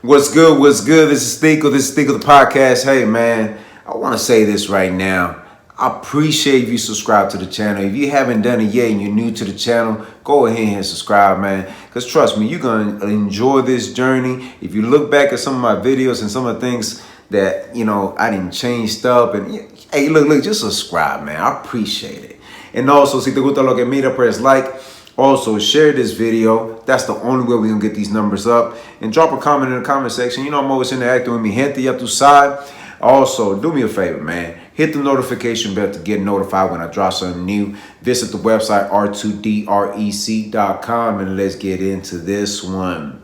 What's good? What's good? This is Thico. This is Thico the podcast. Hey, man, I want to say this right now. I appreciate if you subscribe to the channel. If you haven't done it yet and you're new to the channel, go ahead and subscribe, man. Because trust me, you're going to enjoy this journey. If you look back at some of my videos and some of the things that, I didn't change up. And hey, look, just subscribe, man. I appreciate it. And also, si te gusta lo que mira, press like. Also, share this video. That's the only way we're going to get these numbers up. And drop a comment in the comment section. I'm always interacting with me. Gente, ya tu side. Also, do me a favor, man. Hit the notification bell to get notified when I drop something new. Visit the website r2drec.com and let's get into this one.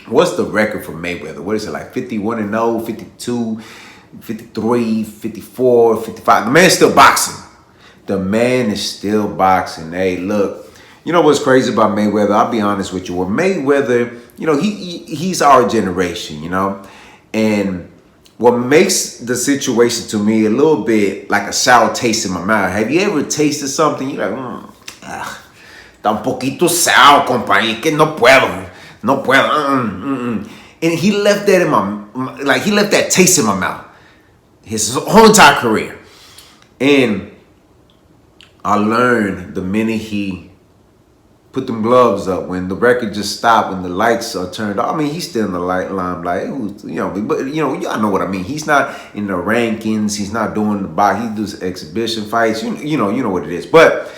What's the record for Mayweather? What is it, like 51-0, 52, 53, 54, 55? The man's still boxing. The man is still boxing. Hey, look. You know what's crazy about Mayweather? I'll be honest with you. Well, Mayweather, he's our generation, And what makes the situation to me a little bit like a sour taste in my mouth. Have you ever tasted something? You're like, está un poquito sour, compañero, que no puedo. And he left that he left that taste in my mouth his whole entire career. And I learned the minute he put them gloves up, when the record just stopped, when the lights are turned off. I mean, he's still in the limelight, but y'all know what I mean. He's not in the rankings. He's not doing the box. He does exhibition fights. You know what it is. But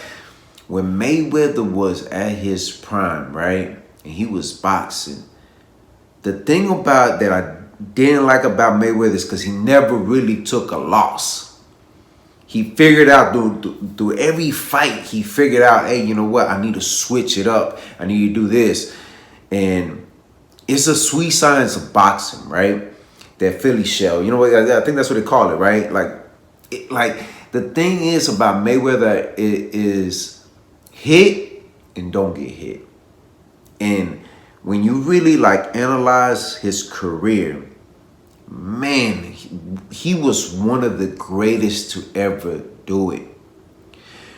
when Mayweather was at his prime, right, and he was boxing, the thing about that I didn't like about Mayweather is because he never really took a loss. He figured out through every fight, he figured out, hey, you know what? I need to switch it up. I need to do this. And it's a sweet science of boxing, right? That Philly shell. You know what? I think that's what they call it, right? Like the thing is about Mayweather is hit and don't get hit. And when you really analyze his career, man, he was one of the greatest to ever do it.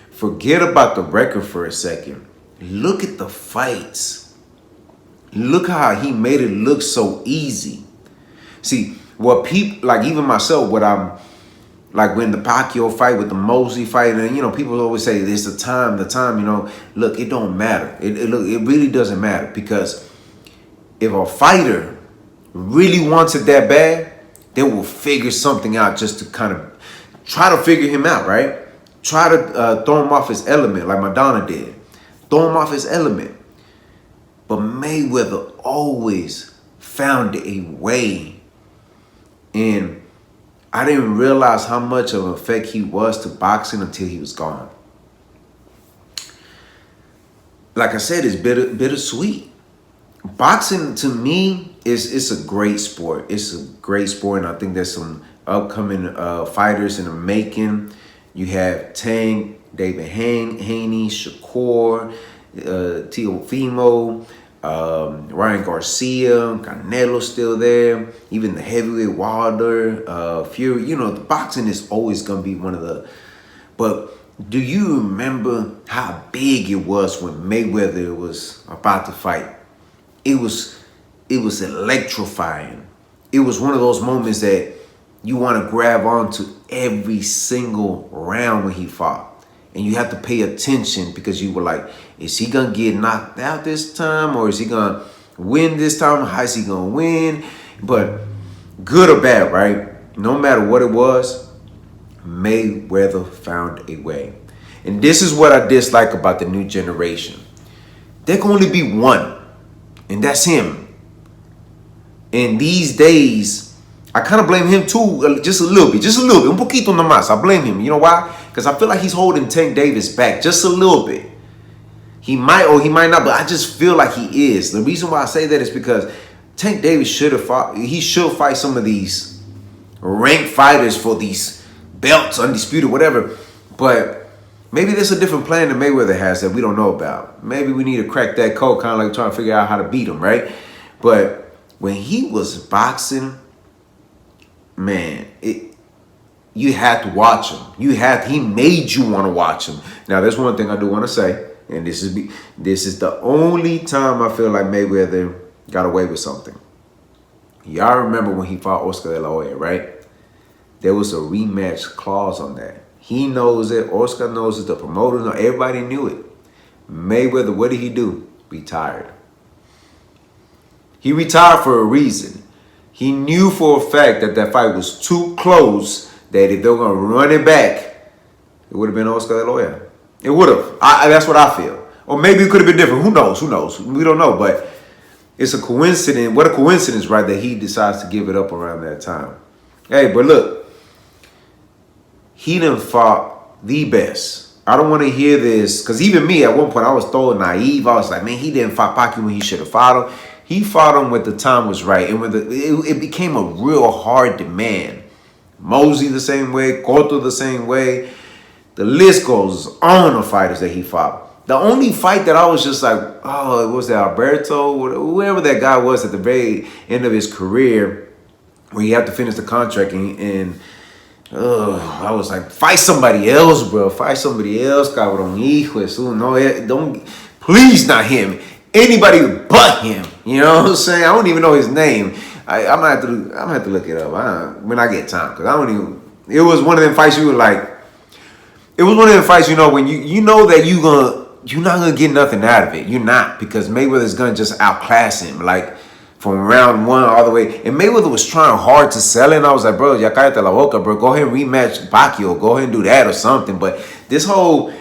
Forget about the record for a second. Look at the fights. Look how he made it look so easy. See, what people, even myself, what I'm, when the Pacquiao fight with the Mosley fight, and, people always say, it's the time, look, it don't matter. It really doesn't matter, because if a fighter really wants it that bad, they will figure something out just to kind of try to figure him out, right? Try to throw him off his element like Madonna did. Throw him off his element. But Mayweather always found a way. And I didn't realize how much of an effect he was to boxing until he was gone. Like I said, it's bittersweet. Boxing, to me, it's a great sport. It's a great sport, and I think there's some upcoming fighters in the making. You have Tank, David Haney, Shakur, Teofimo, Ryan Garcia, Canelo's still there. Even the heavyweight Wilder, Fury. The boxing is always going to be one of the... But do you remember how big it was when Mayweather was about to fight? It was electrifying. It was one of those moments that you want to grab onto every single round when he fought. And you have to pay attention, because you were like, is he going to get knocked out this time? Or is he going to win this time? How is he going to win? But good or bad, right? No matter what it was, Mayweather found a way. And this is what I dislike about the new generation. There can only be one. And that's him. And these days, I kind of blame him too, just a little bit, un poquito nomás. I blame him. You know why? Because I feel like he's holding Tank Davis back just a little bit. He might or he might not, but I just feel like he is. The reason why I say that is because Tank Davis should have fought. He should fight some of these ranked fighters for these belts, undisputed, whatever. But maybe there's a different plan that Mayweather has that we don't know about. Maybe we need to crack that code, kind of like trying to figure out how to beat him, right? But when he was boxing, man, you had to watch him. He made you want to watch him. Now, there's one thing I do want to say, and this is the only time I feel like Mayweather got away with something. Y'all remember when he fought Oscar De La Hoya, right? There was a rematch clause on that. He knows it. Oscar knows it. The promoter knows. Everybody knew it. Mayweather, what did he do? Retired. He retired for a reason. He knew for a fact that that fight was too close, that if they were going to run it back, it would have been Oscar De La Hoya. It would have. That's what I feel. Or maybe it could have been different. Who knows? Who knows? We don't know. But it's a coincidence. What a coincidence, right, that he decides to give it up around that time. Hey, but look. He done fought the best. I don't want to hear this, because even me, at one point, I was throwing naive. I was like, man, he didn't fight Pacquiao when he should have fought him. He fought him when the time was right. And when it became a real hard demand. Mosey the same way. Cotto the same way. The list goes on of fighters that he fought. The only fight that I was just like, oh, it was that Alberto, whoever that guy was at the very end of his career, where he had to finish the contract and I was like, fight somebody else, bro. Fight somebody else, cabrón. Hijo de su, no, don't, please not him. Anybody but him. You know what I'm saying? I don't even know his name. I'm gonna have to look it up when I get time, because I don't even. It was one of them fights you were like. It was one of them fights, you know, when you know that you're not gonna get nothing out of it. You're not, because Mayweather's gonna just outclass him. Like, from round one all the way. And Mayweather was trying hard to sell it. And I was like, bro, ya cállate la boca, bro. Go ahead and rematch Pacquiao. Go ahead and do that or something. But this whole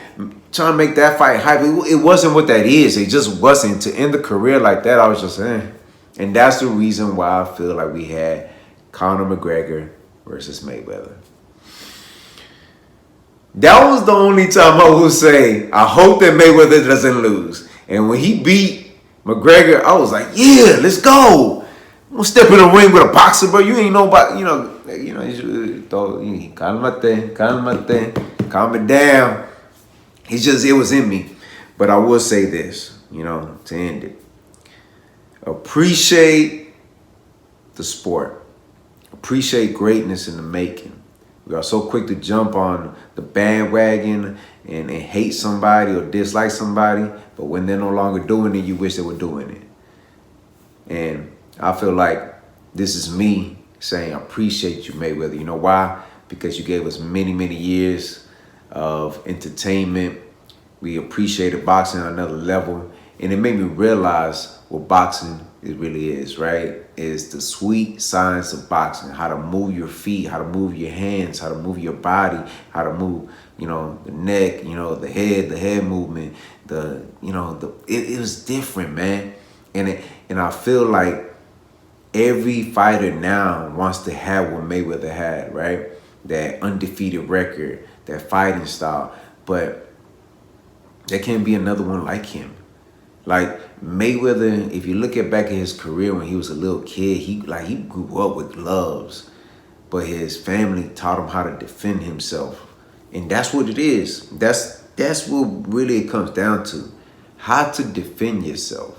trying to make that fight hype, it wasn't what that is. It just wasn't. To end the career like that, I was just, And that's the reason why I feel like we had Conor McGregor versus Mayweather. That was the only time I would say, I hope that Mayweather doesn't lose. And when he beat McGregor, I was like, yeah, let's go. I'm gonna step in the ring with a boxer, bro. You ain't know about, calmate, calm it down. It was in me. But I will say this, to end it. Appreciate the sport. Appreciate greatness in the making. We are so quick to jump on the bandwagon and hate somebody or dislike somebody, but when they're no longer doing it, you wish they were doing it. And I feel like this is me saying, I appreciate you, Mayweather. You know why? Because you gave us many, many years of entertainment. We appreciated boxing on another level. And it made me realize what boxing really is, right? Is the sweet science of boxing. How to move your feet, how to move your hands, how to move your body, how to move, the neck, the head movement. It was different, man. And I feel like every fighter now wants to have what Mayweather had, right? That undefeated record, that fighting style. But there can't be another one like him. Like Mayweather, if you look back at his career when he was a little kid, he grew up with gloves, but his family taught him how to defend himself, and that's what it is. That's what really it comes down to, how to defend yourself.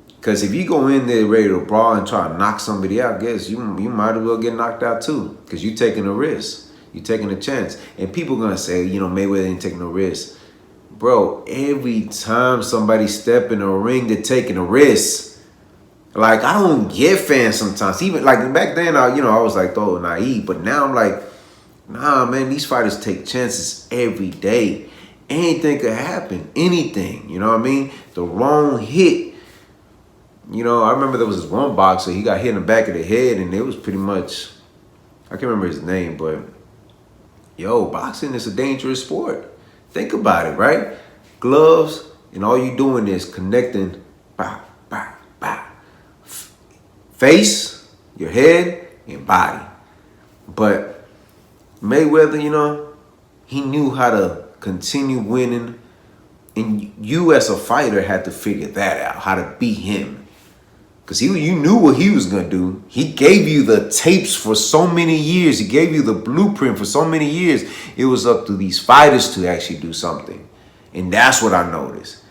Because if you go in there ready to brawl and try to knock somebody out, guess you might as well get knocked out too, because you're taking a risk, you're taking a chance, and people gonna say, Mayweather ain't taking no risk. Bro, every time somebody step in a ring, they're taking a risk. Like, I don't get fans sometimes. Even, like, back then, I was, like, naive. But now I'm like, nah, man, these fighters take chances every day. Anything could happen. Anything, you know what I mean? The wrong hit. I remember there was this one boxer. He got hit in the back of the head, and it was pretty much, I can't remember his name, but, boxing is a dangerous sport. Think about it, right? Gloves, and all you doing is connecting, face, your head, and body. But Mayweather, he knew how to continue winning, and you as a fighter had to figure that out, how to beat him. Because you knew what he was going to do. He gave you the tapes for so many years. He gave you the blueprint for so many years. It was up to these fighters to actually do something. And that's what I noticed.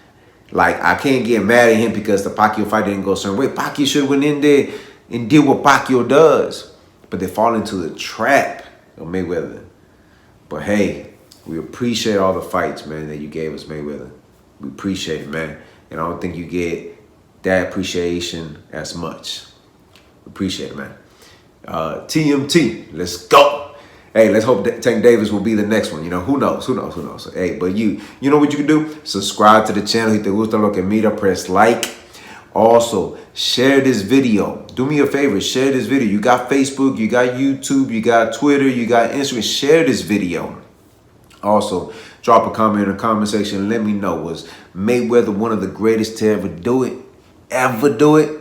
Like, I can't get mad at him because the Pacquiao fight didn't go a certain way. Pacquiao should have went in there and did what Pacquiao does. But they fall into the trap of Mayweather. But hey, we appreciate all the fights, man, that you gave us, Mayweather. We appreciate it, man. And I don't think you get that appreciation as much. Appreciate it, man. TMT, let's go. Hey, let's hope Tank Davis will be the next one. You know, who knows? Hey, but you know what you can do? Subscribe to the channel, hit the gusta lo que mira, press like. Also, share this video. Do me a favor, share this video. You got Facebook, you got YouTube, you got Twitter, you got Instagram. Share this video. Also, drop a comment in the comment section and let me know, was Mayweather one of the greatest to ever do it? Ever do it?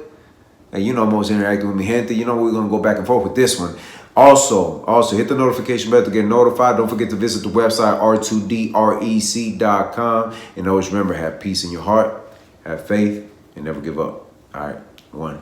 And you know I'm always interacting with me, gente. You know we're going to go back and forth with this one. Also, hit the notification bell to get notified. Don't forget to visit the website, r2drec.com. And always remember, have peace in your heart, have faith, and never give up. All right, one.